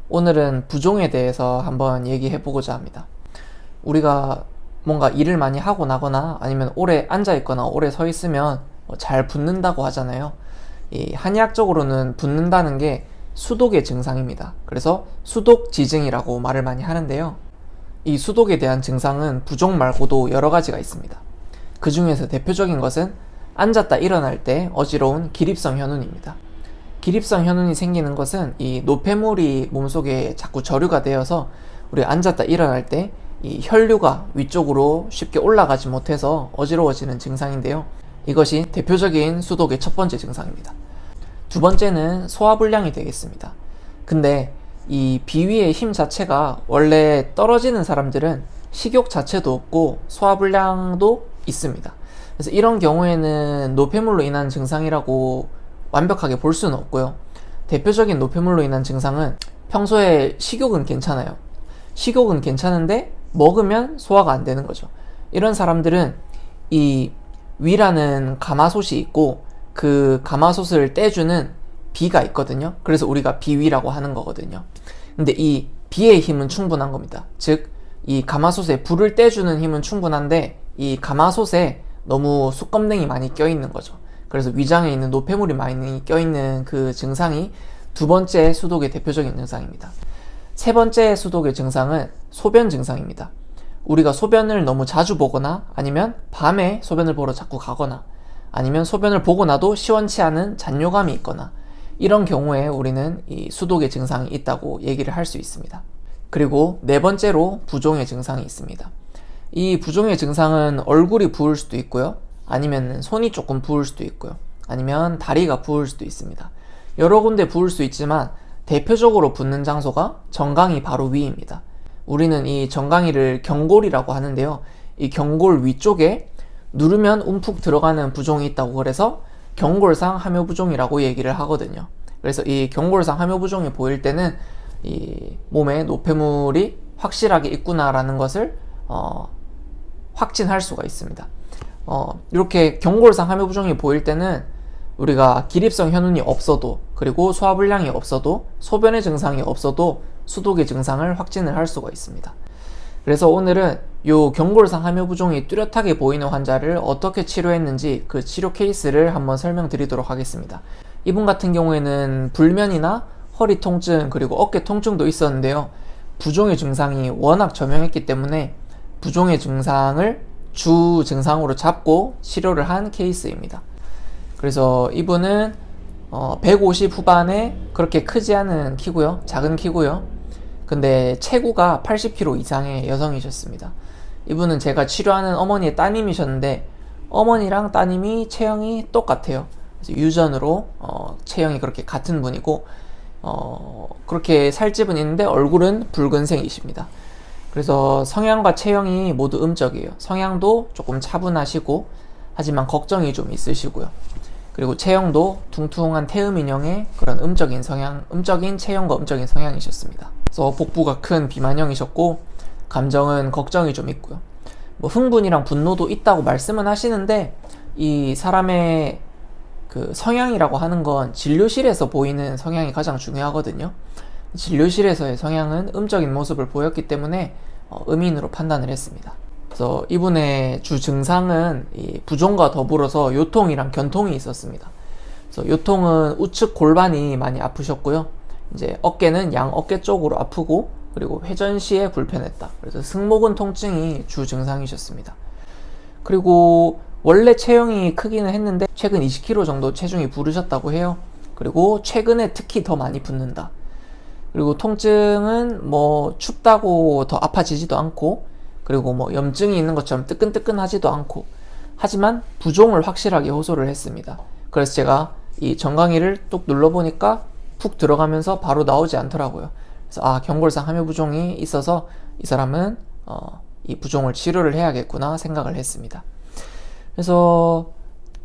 오늘은 부종에 대해서 한번 얘기해 보고자 합니다. 우리가 뭔가 일을 많이 하고 나거나 아니면 오래 앉아 있거나 오래 서 있으면 잘 붓는다고 하잖아요. 이 한의학적으로는 붓는다는 게 수독의 증상입니다. 그래서 수독지증이라고 말을 많이 하는데요. 이 수독에 대한 증상은 부종 말고도 여러 가지가 있습니다. 그 중에서 대표적인 것은 앉았다 일어날 때 어지러운 기립성 현운입니다. 기립성 현운이 생기는 것은 이 노폐물이 몸속에 자꾸 저류가 되어서 우리 앉았다 일어날 때 이 혈류가 위쪽으로 쉽게 올라가지 못해서 어지러워지는 증상인데요. 이것이 대표적인 수독의 첫 번째 증상입니다. 두 번째는 소화불량이 되겠습니다. 근데 이 비위의 힘 자체가 원래 떨어지는 사람들은 식욕 자체도 없고 소화불량도 있습니다. 그래서 이런 경우에는 노폐물로 인한 증상이라고 완벽하게 볼 수는 없고요. 대표적인 노폐물로 인한 증상은 평소에 식욕은 괜찮아요. 식욕은 괜찮은데 먹으면 소화가 안 되는 거죠. 이런 사람들은 이 위라는 가마솥이 있고 그 가마솥을 떼주는 비가 있거든요. 그래서 우리가 비위라고 하는 거거든요. 근데 이 비의 힘은 충분한 겁니다. 즉, 이 가마솥에 불을 떼주는 힘은 충분한데 이 가마솥에 너무 숯검댕이 많이 껴있는 거죠. 그래서 위장에 있는 노폐물이 많이 껴있는 그 증상이 두 번째 수독의 대표적인 증상입니다. 세 번째 수독의 증상은 소변 증상입니다. 우리가 소변을 너무 자주 보거나 아니면 밤에 소변을 보러 자꾸 가거나 아니면 소변을 보고 나도 시원치 않은 잔뇨감이 있거나 이런 경우에 우리는 이 수독의 증상이 있다고 얘기를 할 수 있습니다. 그리고 네 번째로 부종의 증상이 있습니다. 이 부종의 증상은 얼굴이 부을 수도 있고요. 아니면 손이 조금 부을 수도 있고요. 아니면 다리가 부을 수도 있습니다. 여러 군데 부을 수 있지만 대표적으로 붓는 장소가 정강이 바로 위입니다. 우리는 이 정강이를 경골이라고 하는데요. 이 경골 위쪽에 누르면 움푹 들어가는 부종이 있다고 그래서 경골상 함요부종이라고 얘기를 하거든요. 그래서 이 경골상 함요부종이 보일 때는 이 몸에 노폐물이 확실하게 있구나라는 것을 확진할 수가 있습니다. 이렇게 경골상 함요부종이 보일 때는 우리가 기립성 현운이 없어도 그리고 소화불량이 없어도 소변의 증상이 없어도 수독의 증상을 확진을 할 수가 있습니다. 그래서 오늘은 이 경골상 함요부종이 뚜렷하게 보이는 환자를 어떻게 치료했는지 그 치료 케이스를 한번 설명드리도록 하겠습니다. 이분 같은 경우에는 불면이나 허리 통증 그리고 어깨 통증도 있었는데요. 부종의 증상이 워낙 저명했기 때문에 부종의 증상을 주 증상으로 잡고 치료를 한 케이스입니다. 그래서 이분은 150 후반에 그렇게 크지 않은 키고요. 작은 키고요. 근데 체구가 80kg 이상의 여성이셨습니다. 이분은 제가 치료하는 어머니의 따님이셨는데 어머니랑 따님이 체형이 똑같아요. 그래서 유전으로 체형이 그렇게 같은 분이고 그렇게 살집은 있는데 얼굴은 붉은색이십니다. 그래서 성향과 체형이 모두 음적이에요. 성향도 조금 차분하시고 하지만 걱정이 좀 있으시고요. 그리고 체형도 퉁퉁한 태음인형의 그런 음적인 체형과 음적인 성향이셨습니다. 그래서 복부가 큰 비만형이셨고 감정은 걱정이 좀 있고요. 뭐 흥분이랑 분노도 있다고 말씀은 하시는데 이 사람의 그 성향이라고 하는 건 진료실에서 보이는 성향이 가장 중요하거든요. 진료실에서의 성향은 음적인 모습을 보였기 때문에 음인으로 판단을 했습니다. 그래서 이분의 주 증상은 이 부종과 더불어서 요통이랑 견통이 있었습니다. 그래서 요통은 우측 골반이 많이 아프셨고요. 이제 어깨는 양 어깨 쪽으로 아프고 그리고 회전 시에 불편했다. 그래서 승모근 통증이 주 증상이셨습니다. 그리고 원래 체형이 크기는 했는데 최근 20kg 정도 체중이 부르셨다고 해요. 그리고 최근에 특히 더 많이 붓는다. 그리고 통증은 뭐 춥다고 더 아파지지도 않고 그리고 뭐 염증이 있는 것처럼 뜨끈뜨끈하지도 않고 하지만 부종을 확실하게 호소를 했습니다. 그래서 제가 이 정강이를 뚝 눌러보니까 푹 들어가면서 바로 나오지 않더라고요. 그래서 경골상 함요부종이 있어서 이 사람은 이 부종을 치료를 해야겠구나 생각을 했습니다. 그래서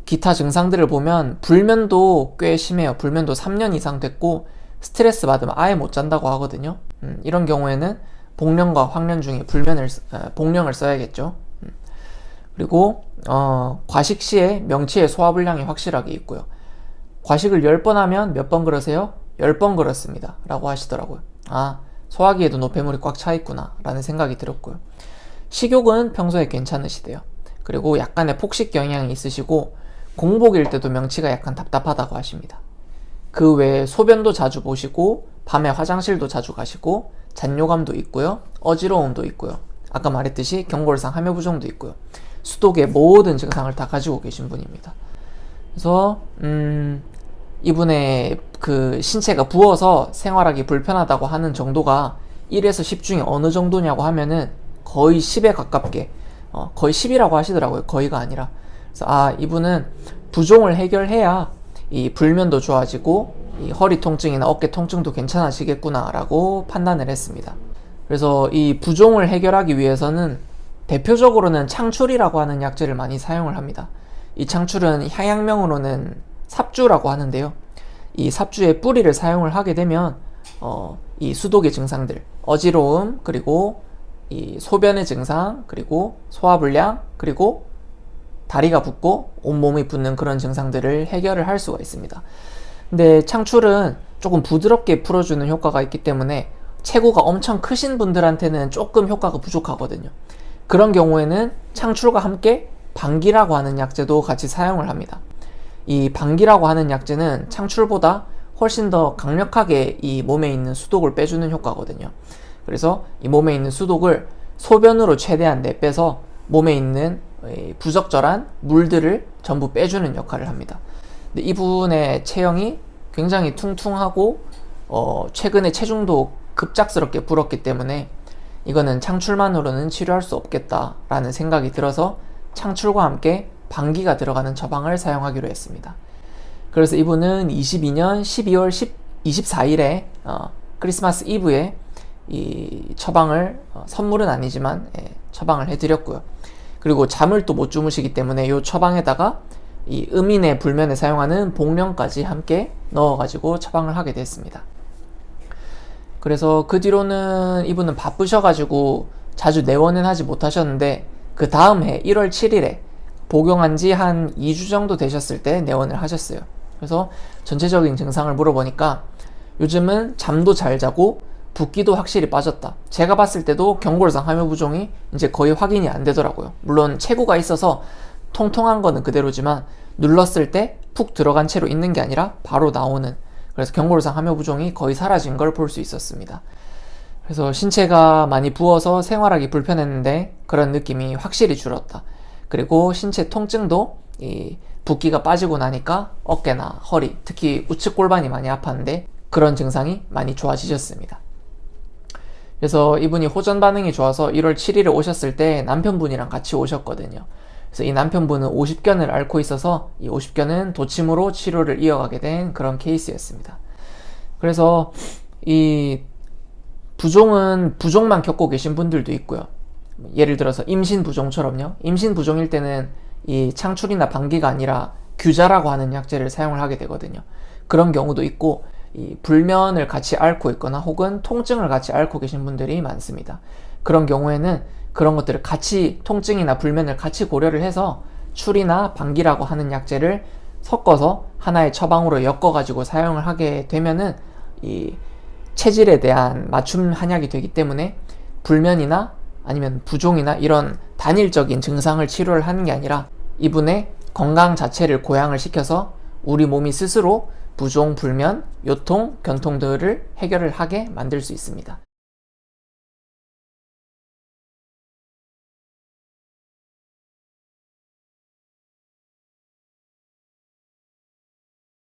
기타 증상들을 보면 불면도 꽤 심해요. 불면도 3년 이상 됐고 스트레스 받으면 아예 못 잔다고 하거든요. 이런 경우에는 복령과 황련 중에 복령을 써야겠죠. 그리고 과식 시에 명치에 소화불량이 확실하게 있고요. 과식을 10번 하면 몇 번 그러세요? 10번 그렇습니다 라고 하시더라고요. 아, 소화기에도 노폐물이 꽉 차 있구나 라는 생각이 들었고요. 식욕은 평소에 괜찮으시대요. 그리고 약간의 폭식 경향이 있으시고 공복일 때도 명치가 약간 답답하다고 하십니다. 그 외에 소변도 자주 보시고 밤에 화장실도 자주 가시고 잔뇨감도 있고요. 어지러움도 있고요. 아까 말했듯이 경골상 함유부종도 있고요. 수독의 모든 증상을 다 가지고 계신 분입니다. 그래서 이분의 그 신체가 부어서 생활하기 불편하다고 하는 정도가 1에서 10 중에 어느 정도냐고 하면은 거의 10에 가깝게 거의 10이라고 하시더라고요. 거의가 아니라. 그래서 이분은 부종을 해결해야 이 불면도 좋아지고 이 허리 통증이나 어깨 통증도 괜찮아지겠구나 라고 판단을 했습니다. 그래서 이 부종을 해결하기 위해서는 대표적으로는 창출이라고 하는 약재를 많이 사용을 합니다. 이 창출은 향약명으로는 삽주라고 하는데요. 이 삽주의 뿌리를 사용을 하게 되면 이 수독의 증상들, 어지러움, 그리고 이 소변의 증상, 그리고 소화불량, 그리고 다리가 붓고 온몸이 붓는 그런 증상들을 해결을 할 수가 있습니다. 근데 창출은 조금 부드럽게 풀어주는 효과가 있기 때문에 체구가 엄청 크신 분들한테는 조금 효과가 부족하거든요. 그런 경우에는 창출과 함께 방기라고 하는 약재도 같이 사용을 합니다. 이 방기라고 하는 약재는 창출보다 훨씬 더 강력하게 이 몸에 있는 수독을 빼주는 효과거든요. 그래서 이 몸에 있는 수독을 소변으로 최대한 내빼서 몸에 있는 부적절한 물들을 전부 빼주는 역할을 합니다. 근데 이분의 체형이 굉장히 퉁퉁하고 최근에 체중도 급작스럽게 불었기 때문에 이거는 창출만으로는 치료할 수 없겠다라는 생각이 들어서 창출과 함께 방기가 들어가는 처방을 사용하기로 했습니다. 그래서 이분은 22년 12월 24일에 크리스마스 이브에 이 처방을 선물은 아니지만 처방을 해드렸고요. 그리고 잠을 또 못 주무시기 때문에 이 처방에다가 이 음인의 불면에 사용하는 복령까지 함께 넣어가지고 처방을 하게 됐습니다. 그래서 그 뒤로는 이분은 바쁘셔가지고 자주 내원은 하지 못하셨는데 그 다음 해 1월 7일에 복용한 지 한 2주 정도 되셨을 때 내원을 하셨어요. 그래서 전체적인 증상을 물어보니까 요즘은 잠도 잘 자고 붓기도 확실히 빠졌다. 제가 봤을 때도 경골상 함유부종이 이제 거의 확인이 안 되더라고요. 물론 체구가 있어서 통통한 거는 그대로지만 눌렀을 때 푹 들어간 채로 있는 게 아니라 바로 나오는, 그래서 경골상 함유부종이 거의 사라진 걸 볼 수 있었습니다. 그래서 신체가 많이 부어서 생활하기 불편했는데 그런 느낌이 확실히 줄었다. 그리고 신체 통증도 이 붓기가 빠지고 나니까 어깨나 허리, 특히 우측 골반이 많이 아팠는데 그런 증상이 많이 좋아지셨습니다. 그래서 이분이 호전 반응이 좋아서 1월 7일에 오셨을 때 남편분이랑 같이 오셨거든요. 그래서 이 남편분은 50견을 앓고 있어서 이 50견은 도침으로 치료를 이어가게 된 그런 케이스였습니다. 그래서 이 부종은 부종만 겪고 계신 분들도 있고요. 예를 들어서 임신부종처럼요. 임신부종일 때는 이 창출이나 방기가 아니라 규자라고 하는 약재를 사용을 하게 되거든요. 그런 경우도 있고 이 불면을 같이 앓고 있거나 혹은 통증을 같이 앓고 계신 분들이 많습니다. 그런 경우에는 그런 것들을 같이, 통증이나 불면을 같이 고려를 해서 출이나 방기라고 하는 약재를 섞어서 하나의 처방으로 엮어가지고 사용을 하게 되면은 이 체질에 대한 맞춤 한약이 되기 때문에 불면이나 아니면 부종이나 이런 단일적인 증상을 치료를 하는 게 아니라 이분의 건강 자체를 고양을 시켜서 우리 몸이 스스로 부종, 불면, 요통, 견통들을 해결을 하게 만들 수 있습니다.